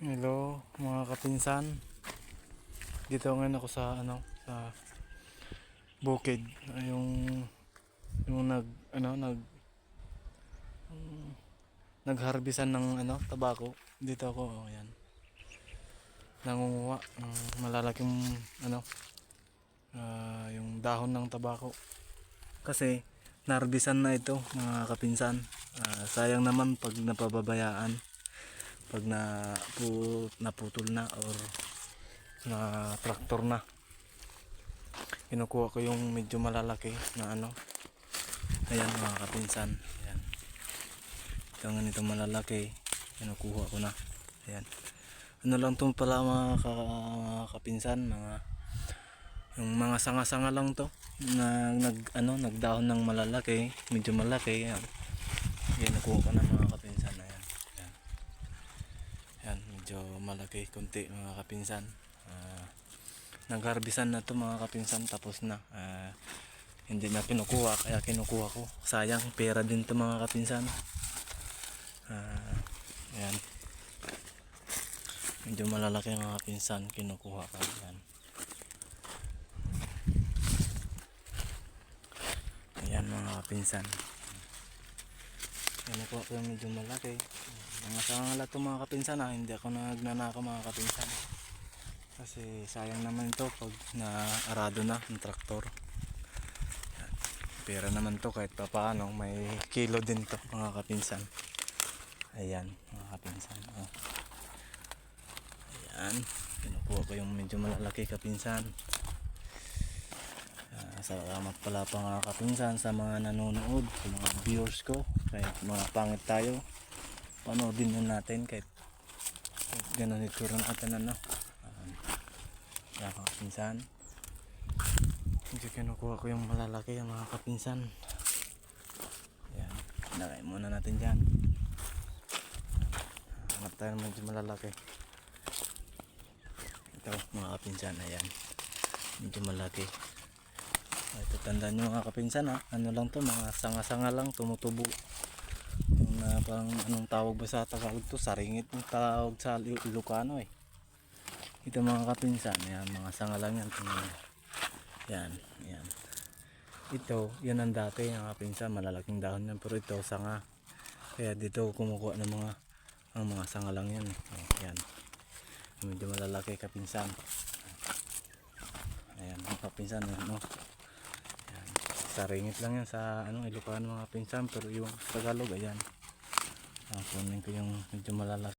Hello mga kapinsan. Dito ngayon ako sa sa bukid. Yung nagharbisan ng tabako. Dito ako, ayan. Nangunguha ng malalaking yung dahon ng tabako. Kasi narbisan na ito mga kapinsan. Sayang naman pag napababayaan. Pag naputol na or na traktor na, kinukuha ko yung medyo malalaki na ayan mga kapinsan, ayan, ito nga nito malalaki, kinukuha ko na, ayan. Lang to pala mga kapinsan, yung mga sanga-sanga lang to na nagdahon ng malalaki, medyo malaki, ayan. Kinukuha ko na mga kapinsan, ayan. Yan, medyo malaki konti mga kapinsan. Nagharbisan na to mga kapinsan, tapos na. Hindi na kinukuha, kaya kinukuha ko. Sayang, pera din to mga kapinsan. Yan. Medyo malalaki mga kapinsan, kinukuha ko. Yan. Ayan mga kapinsan. Kinukuha ko yung medyo malaki. Mga sangala to mga kapinsan, hindi ako nagnanakaw mga kapinsan. Kasi sayang naman ito pag naarado na ng traktor. Pera naman to kahit pa paano, may kilo din to mga kapinsan. Ayan mga kapinsan. Ayan, kinukuha ko yung medyo malalaki kapinsan. Salamat pala pa mga kapinsan sa mga nanonood, sa mga viewers ko. Kahit mga pangit tayo, panoodin na natin kahit gano'n ito rin natin mga kapinsan. Medyo kinukuha ko yung malalaki yung mga kapinsan. Ayan, nakain muna natin dyan. Hanap tayo medyo malalaki. Ito mga kapinsan, ayan, medyo malaki. Ito, tandaan nyo mga kapinsan, lang to, mga sanga-sanga lang, tumutubo. Pang anong tawag ba sa Tagalog to? Saringit yung tawag sa Ilocano eh. Ito mga kapinsan, yan, mga sanga lang yan. Yan, yan. Ito, yan ang dati mga kapinsan, malalaking dahon yan, pero ito sanga. Kaya dito kumukuha ng mga sanga lang yan. Yan. Medyo malalaki kapinsan. Ayan, mga kapinsan, yan. Saringit lang yan sa Ilocano mga kapinsan, pero yung Tagalog, ayan. Kunin ko yung medyo malalaki.